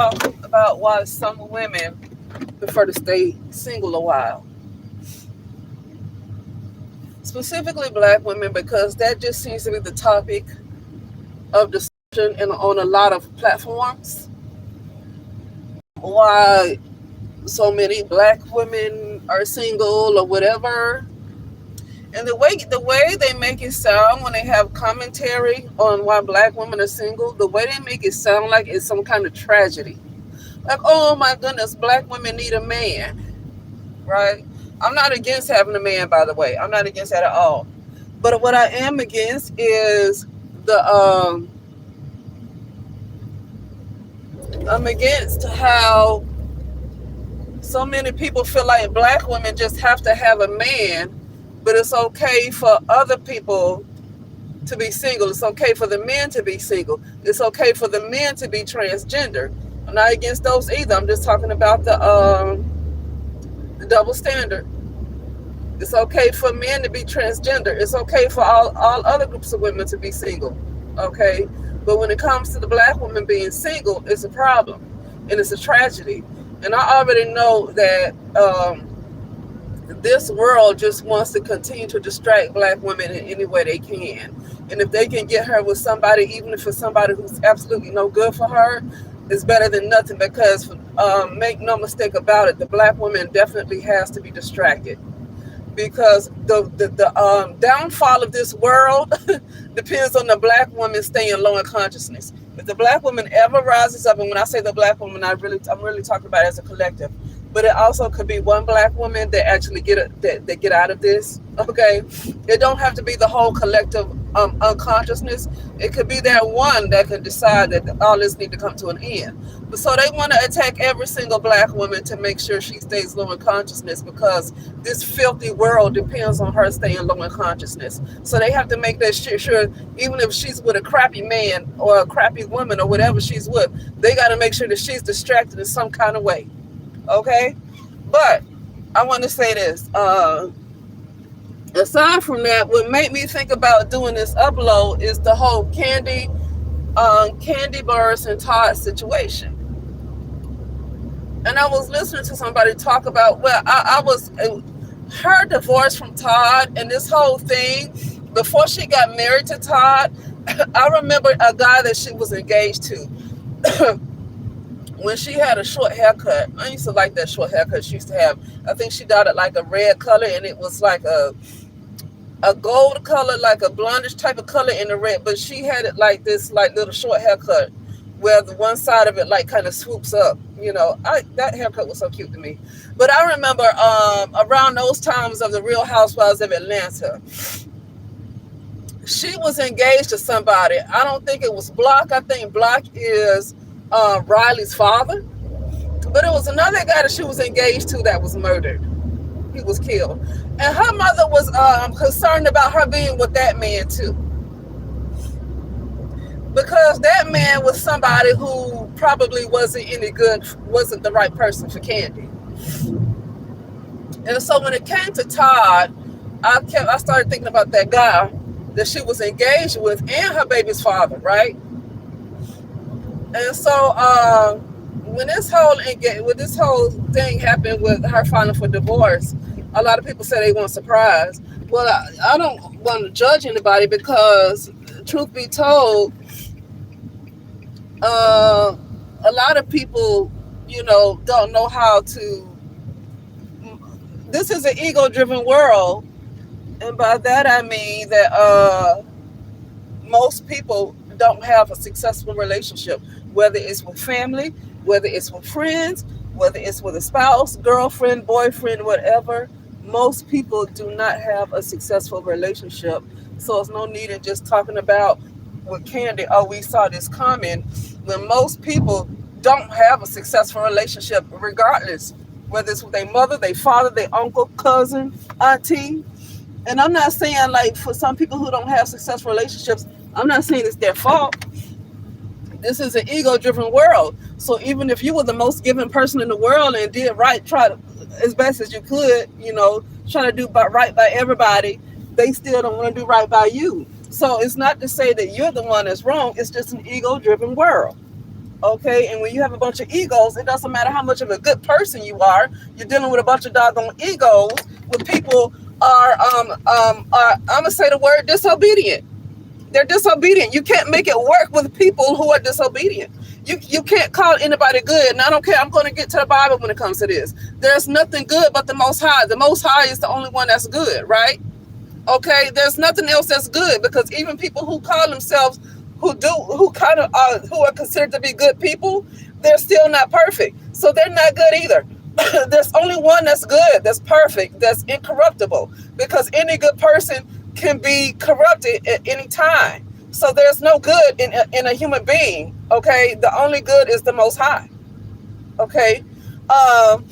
talk about why some women prefer to stay single a while, specifically black women, because that just seems to be the topic of discussion and on a lot of platforms. Why so many black women are single or whatever. And the way they make it sound when they have commentary on why black women are single, the way they make it sound like it's some kind of tragedy. Like, oh my goodness, black women need a man, right? I'm not against having a man, by the way. I'm not against that at all. But what I am against is the I'm against how so many people feel like black women just have to have a man, but it's okay for other people to be single. It's okay for the men to be single. It's okay for the men to be transgender. I'm not against those either. I'm just talking about the double standard. It's okay for men to be transgender. It's okay for all other groups of women to be single. Okay? But when it comes to the black woman being single, it's a problem. And it's a tragedy. And I already know that this world just wants to continue to distract black women in any way they can. And if they can get her with somebody, even if it's somebody who's absolutely no good for her, it's better than nothing because make no mistake about it, the black woman definitely has to be distracted because the downfall of this world depends on the black woman staying low in consciousness. If the black woman ever rises up, and when I say the black woman, I'm really talking about it as a collective. But it also could be one black woman that actually that get out of this. Okay, it don't have to be the whole collective unconsciousness. It could be that one that could decide that all this need to come to an end. But so they want to attack every single black woman to make sure she stays low in consciousness because this filthy world depends on her staying low in consciousness. So they have to make that sure, even if she's with a crappy man or a crappy woman or whatever she's with, they got to make sure that she's distracted in some kind of way. Okay, but I want to say this. Aside from that, what made me think about doing this upload is the whole Candy Bars and Todd situation. And I was listening to somebody talk about, well, I was her divorce from Todd and this whole thing before she got married to Todd. I remember a guy that she was engaged to. When she had a short haircut, I used to like that short haircut she used to have. I think she dyed it like a red color, and it was like a gold color, like a blondish type of color in the red. But she had it like this, like little short haircut, where the one side of it like kind of swoops up. You know, that haircut was so cute to me. But I remember around those times of the Real Housewives of Atlanta, she was engaged to somebody. I don't think it was Block. I think Block is Riley's father, but it was another guy that she was engaged to that was murdered. He was killed, and her mother was concerned about her being with that man too, because that man was somebody who probably wasn't any good, wasn't the right person for Candy. And so when it came to Todd, I started thinking about that guy that she was engaged with and her baby's father, right? And so when this whole thing happened with her filing for divorce, a lot of people say they weren't surprised. Well, I don't want to judge anybody because, truth be told, a lot of people, don't know how to. This is an ego-driven world, and by that I mean that most people don't have a successful relationship, whether it's with family, whether it's with friends, whether it's with a spouse, girlfriend, boyfriend, whatever. Most people do not have a successful relationship. So it's no need in just talking about with Candy, oh, we saw this coming, when most people don't have a successful relationship regardless, whether it's with their mother, their father, their uncle, cousin, auntie. And I'm not saying, like, for some people who don't have successful relationships, I'm not saying it's their fault. This is an ego-driven world. So even if you were the most giving person in the world and did right, try to, as best as you could, try to do right by everybody, they still don't want to do right by you. So it's not to say that you're the one that's wrong. It's just an ego-driven world. Okay, and when you have a bunch of egos, it doesn't matter how much of a good person you are. You're dealing with a bunch of doggone egos. With people are I'm gonna say the word disobedient. They're disobedient. You can't make it work with people who are disobedient. You can't call anybody good. And I don't care. I'm going to get to the Bible when it comes to this. There's nothing good but the Most High. The Most High is the only one that's good, right? Okay. There's nothing else that's good, because even people who call themselves who are considered to be good people, they're still not perfect. So they're not good either. There's only one that's good, that's perfect, that's incorruptible, because any good person can be corrupted at any time. So there's no good in a human being. Okay, the only good is the Most High. Okay, um,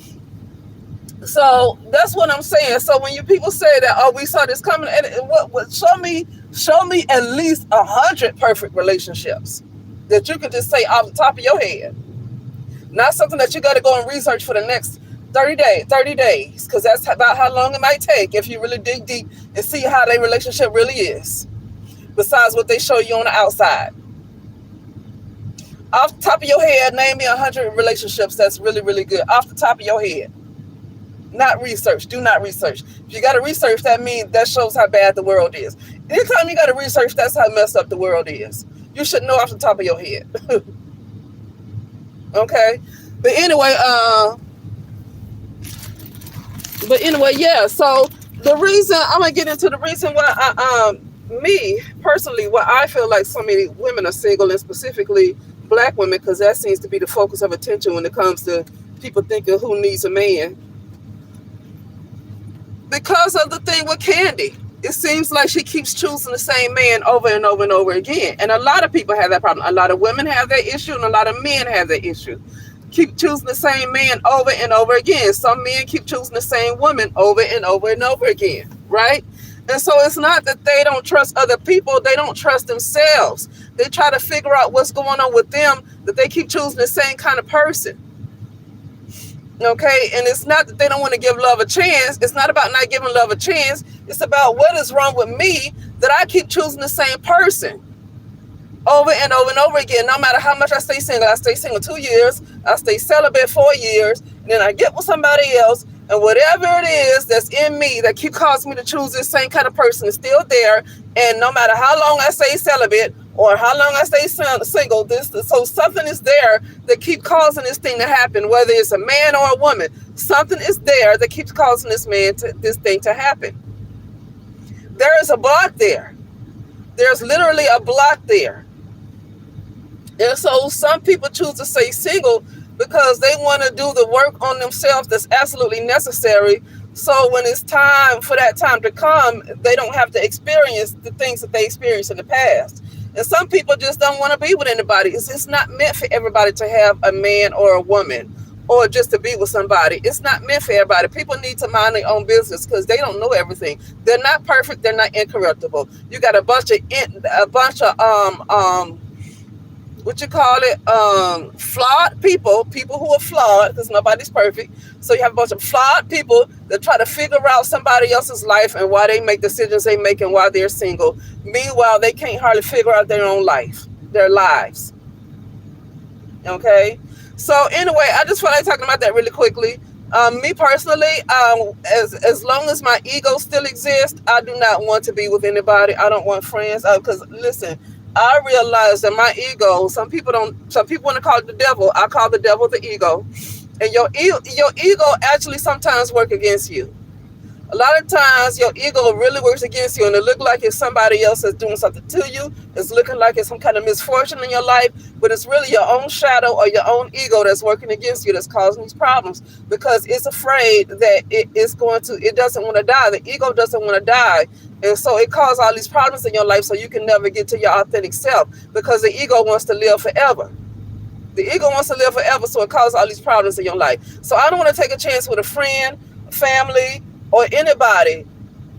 so that's what I'm saying. So when you people say that, oh, we saw this coming, and what show me at least 100 perfect relationships that you could just say off the top of your head. Not something that you got to go and research for the next 30 days, because that's about how long it might take if you really dig deep and see how their relationship really is, besides what they show you on the outside. Off the top of your head, name me 100 relationships that's really, really good. Off the top of your head. Not research. Do not research. If you got to research, that shows how bad the world is. Anytime you got to research, that's how messed up the world is. You should know off the top of your head. Okay? But anyway, yeah. So the reason I'm gonna get into the reason why me personally, why I feel like so many women are single, and specifically black women, because that seems to be the focus of attention when it comes to people thinking who needs a man. Because of the thing with Candy, it seems like she keeps choosing the same man over and over and over again. And a lot of people have that problem. A lot of women have that issue, and a lot of men have that issue. Keep choosing the same man over and over again. Some men keep choosing the same woman over and over and over again, right? And so it's not that they don't trust other people, they don't trust themselves. They try to figure out what's going on with them, that they keep choosing the same kind of person. Okay, and it's not that they don't want to give love a chance. It's not about not giving love a chance. It's about what is wrong with me that I keep choosing the same person over and over and over again. No matter how much I stay single 2 years, I stay celibate 4 years, and then I get with somebody else, and whatever it is that's in me that keep causing me to choose this same kind of person is still there. And no matter how long I stay celibate or how long I stay single, so something is there that keep causing this thing to happen, whether it's a man or a woman. Something is there that keeps causing this thing to happen. There is a block there. There's literally a block there. And so some people choose to stay single because they want to do the work on themselves that's absolutely necessary. So when it's time for that time to come, they don't have to experience the things that they experienced in the past. And some people just don't want to be with anybody. It's not meant for everybody to have a man or a woman, or just to be with somebody. It's not meant for everybody. People need to mind their own business because they don't know everything. They're not perfect. They're not incorruptible. You got a bunch of flawed people who are flawed, because nobody's perfect. So you have a bunch of flawed people that try to figure out somebody else's life and why they make decisions they make and why they're single. Meanwhile, they can't hardly figure out their own life, their lives. Okay? So anyway, I just feel like talking about that really quickly. Me personally, as long as my ego still exists, I do not want to be with anybody. I don't want friends. Because listen, I realize that my ego, some people want to call it the devil. I call the devil the ego. And your ego actually sometimes work against you. A lot of times your ego really works against you, and it look like it's somebody else that's doing something to you. It's looking like it's some kind of misfortune in your life, but it's really your own shadow or your own ego that's working against you, that's causing these problems, because it's afraid that it doesn't want to die. The ego doesn't want to die. And so it causes all these problems in your life, so you can never get to your authentic self, because the ego wants to live forever. The ego wants to live forever, so it causes all these problems in your life. So I don't want to take a chance with a friend, family, or anybody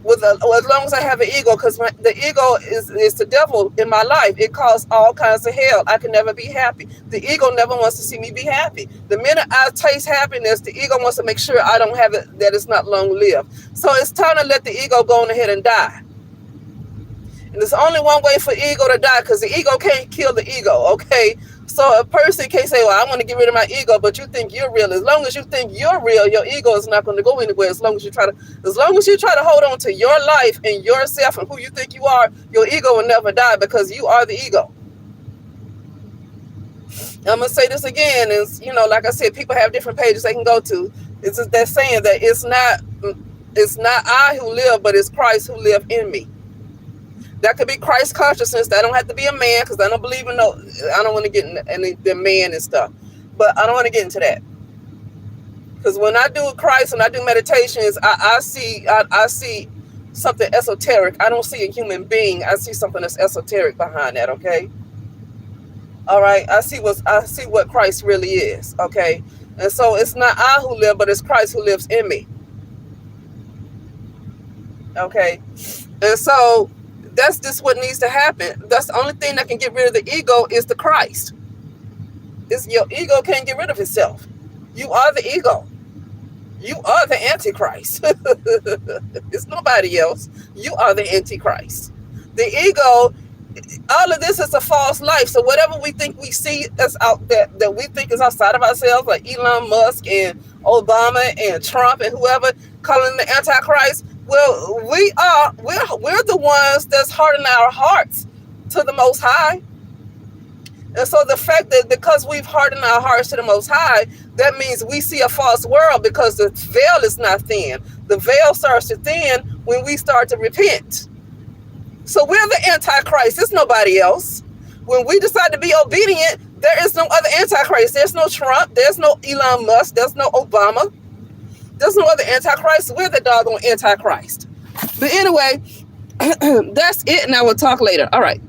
as long as I have an ego, because the ego is the devil in my life. It causes all kinds of hell. I can never be happy. The ego never wants to see me be happy. The minute I taste happiness, the ego wants to make sure I don't have it, that it's not long-lived. So it's time to let the ego go on ahead and die. And there's only one way for ego to die, because the ego can't kill the ego, okay? So a person can't say, well, I want to get rid of my ego, but you think you're real. As long as you think you're real, your ego is not going to go anywhere. As long as you try to hold on to your life and yourself and who you think you are, your ego will never die, because you are the ego. I'm going to say this again, is, like I said, people have different pages they can go to. It's just that saying that it's not I who live, but it's Christ who live in me. That could be Christ consciousness. That don't have to be a man, because I don't believe in I don't want to get in the man and stuff. But I don't want to get into that. Because when I do Christ and I do meditations, I see something esoteric. I don't see a human being. I see something that's esoteric behind that, okay? All right, I see what Christ really is, okay? And so it's not I who live, but it's Christ who lives in me. Okay? And so that's just what needs to happen. That's the only thing that can get rid of the ego, is the Christ. Your ego can't get rid of itself. You are the ego. You are the Antichrist. It's nobody else. You are the Antichrist. The ego, all of this is a false life. So whatever we think we see that's out there, that we think is outside of ourselves, like Elon Musk and Obama and Trump and whoever calling the Antichrist, well, we're the ones that's hardening our hearts to the Most High. And so the fact that because we've hardened our hearts to the Most High, that means we see a false world, because the veil is not thin. The veil starts to thin when we start to repent. So we're the Antichrist. It's nobody else. When we decide to be obedient, there is no other Antichrist. There's no Trump. There's no Elon Musk. There's no Obama. There's no other Antichrist. We're the doggone Antichrist. But anyway, that's it, and I will talk later. All right.